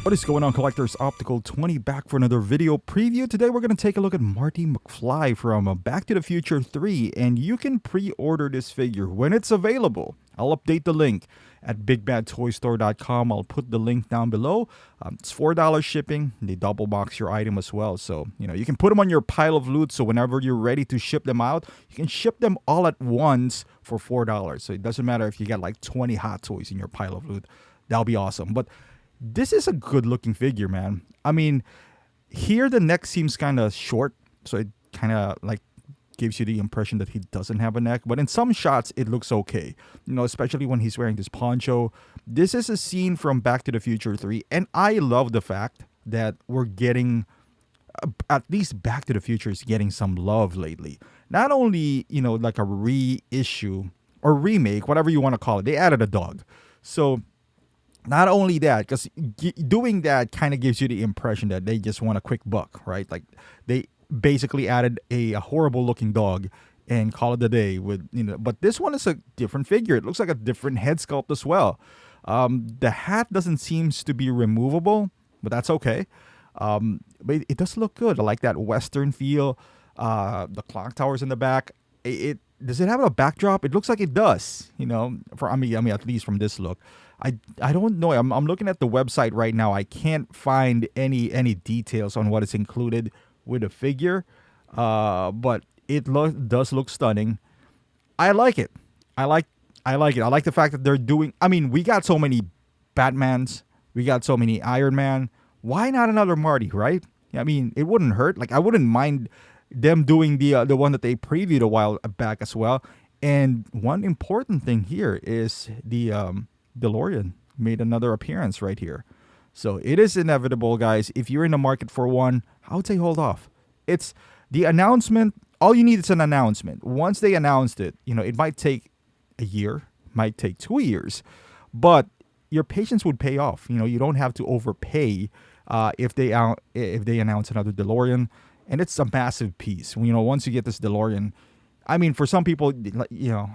What is going on, collectors? Optical 20 back for another video preview. Today we're going to take a look at Marty McFly from Back to the Future 3, and you can pre-order this figure when it's available. I'll update the link at bigbadtoystore.com. I'll put the link down below. It's $4 shipping. They double box your item as well, so you can put them on your pile of loot, so whenever you're ready to ship them out, you can ship them all at once for $4. So it doesn't matter if you got like 20 Hot Toys in your pile of loot. That'll be awesome. But this is a good looking figure, man. I mean, here the neck seems kind of short, so it kind of like gives you the impression that he doesn't have a neck. But in some shots, it looks okay, especially when he's wearing this poncho. This is a scene from Back to the Future 3, and I love the fact that we're getting, at least Back to the Future is getting some love lately. Not only, like a reissue or remake, whatever you want to call it. They added a dog. So not only that, because doing that kind of gives you the impression that they just want a quick buck, right? Like they basically added a horrible looking dog and call it a day with, but this one is a different figure. It looks like a different head sculpt as well. The hat doesn't seem to be removable, but that's okay. But it does look good. I like that Western feel. The clock tower's in the back. Does it have a backdrop? It looks like it does, I mean, at least from this look. I don't know. I'm looking at the website right now. I can't find any details on what is included with the figure, but it does look stunning. I like it. I like it. I like the fact that they're doing. I mean, we got so many Batmans. We got so many Iron Man. Why not another Marty, right? I mean, it wouldn't hurt. Like, I wouldn't mind them doing the one that they previewed a while back as well. And one important thing here is the DeLorean made another appearance right here. So it is inevitable, guys. If you're in the market for one, I would say hold off. It's the announcement. All you need is an announcement. Once they announced it, it might take a year, might take 2 years, but your patience would pay off. You don't have to overpay if they announce another DeLorean, and it's a massive piece. Once you get this DeLorean, I mean, for some people, I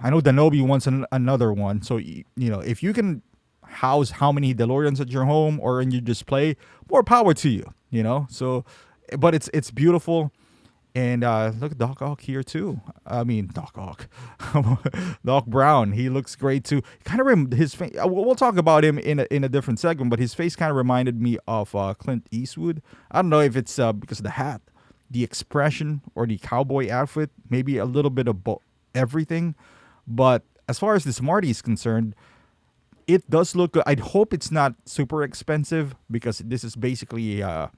know Danobi wants another one. So, if you can house how many DeLoreans at your home or in your display, more power to you, So, but it's beautiful. And look at Doc Ock here, too. I mean, Doc Ock. Doc Brown. He looks great, too. Kind of his face. We'll talk about him in a different segment, but his face kind of reminded me of Clint Eastwood. I don't know if it's because of the hat, the expression, or the cowboy outfit, maybe a little bit of everything. But as far as this Marty is concerned, it does look good. I'd hope it's not super expensive, because this is basically kind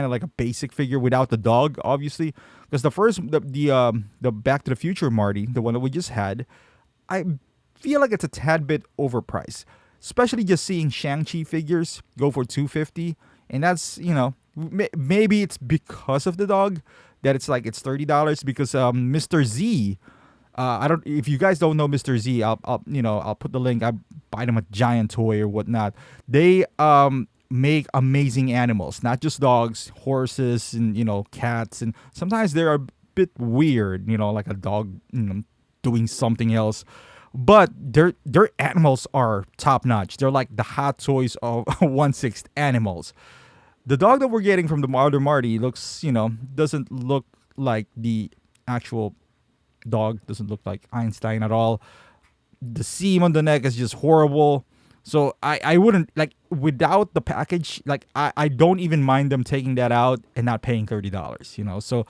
of like a basic figure without the dog, obviously. Because the Back to the Future Marty, the one that we just had, I feel like it's a tad bit overpriced, especially just seeing Shang-Chi figures go for $250, and that's maybe it's because of the dog that it's $30, because Mr. Z, if you guys don't know Mr. Z, I'll put the link. I buy them a giant toy or whatnot. They make amazing animals, not just dogs, horses, and cats, and sometimes they're a bit weird, like a dog doing something else. But their animals are top notch. They're like the Hot Toys of 1/6 animals. The dog that we're getting from the other Marty looks, doesn't look like the actual dog. Doesn't look like Einstein at all. The seam on the neck is just horrible. So I wouldn't, without the package, I don't even mind them taking that out and not paying $30, So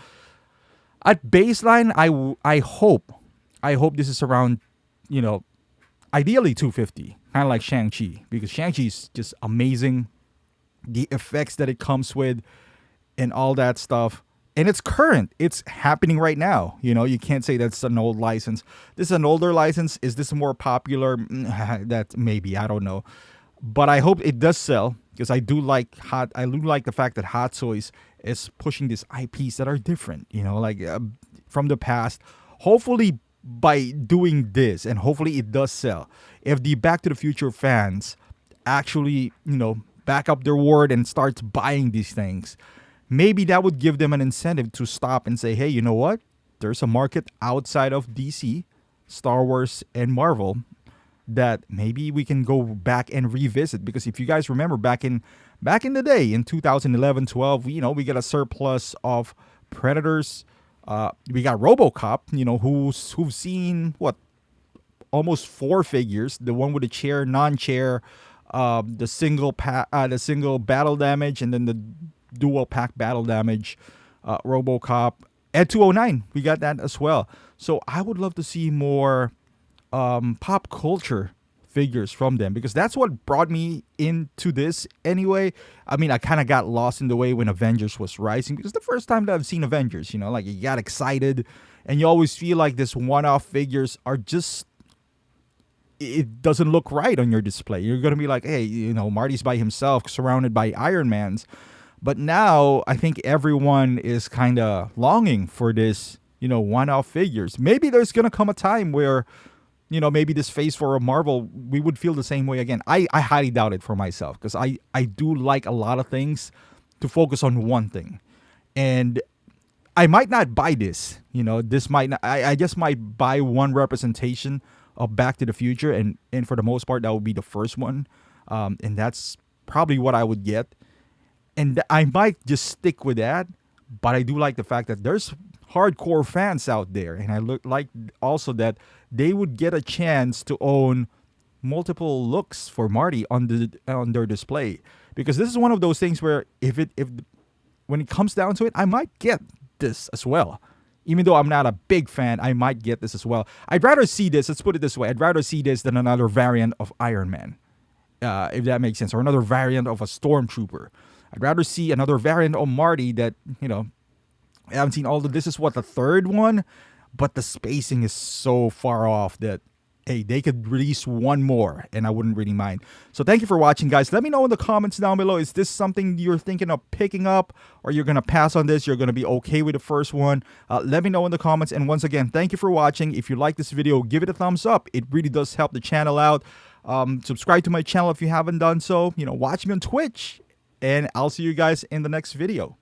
at baseline, I hope this is around, ideally $250, kind of like Shang-Chi, because Shang-Chi is just amazing. The effects that it comes with and all that stuff. And it's current. It's happening right now. You can't say that's an old license. This is an older license. Is this more popular? That maybe. I don't know. But I hope it does sell, because I do like the fact that Hot Toys is pushing these IPs that are different, from the past. Hopefully by doing this, and hopefully it does sell, if the Back to the Future fans actually, back up their word and starts buying these things, maybe that would give them an incentive to stop and say, hey, you know what? There's a market outside of DC, Star Wars, and Marvel. that maybe we can go back and revisit. Because if you guys remember back in the day in 2011, 12, we get a surplus of Predators. We got RoboCop, who've seen what, almost four figures: the one with the chair, non-chair, the single battle damage, and then the dual pack battle damage. RoboCop at 209, we got that as well. So I would love to see more pop culture figures from them, because that's what brought me into this anyway. I mean, I kind of got lost in the way when Avengers was rising, because the first time that I've seen Avengers, like, you got excited, and you always feel like this one-off figures are just, it doesn't look right on your display. You're gonna be like, hey, Marty's by himself surrounded by Iron Mans. But now I think everyone is kind of longing for this, one-off figures. Maybe there's gonna come a time where, maybe this phase 4 of Marvel, we would feel the same way again. I highly doubt it for myself, because I do like a lot of things to focus on one thing. And I might not buy this. This might not, I just might buy one representation of Back to the Future. And for the most part, that would be the first one. And that's probably what I would get. And I might just stick with that. But I do like the fact that there's hardcore fans out there, and I like also that they would get a chance to own multiple looks for Marty on their display, because this is one of those things where if when it comes down to it, I might get this as well. Even though I'm not a big fan, I might get this as well. I'd rather see this. Let's put it this way: I'd rather see this than another variant of Iron Man, if that makes sense, or another variant of a Stormtrooper. I'd rather see another variant of Marty that, I haven't seen all of this. Is what, the third one? But the spacing is so far off that, hey, they could release one more and I wouldn't really mind. So thank you for watching, guys. Let me know in the comments down below. Is this something you're thinking of picking up, or you're going to pass on this? You're going to be okay with the first one? Let me know in the comments. And once again, thank you for watching. If you like this video, give it a thumbs up. It really does help the channel out. Subscribe to my channel if you haven't done so. Watch me on Twitch. And I'll see you guys in the next video.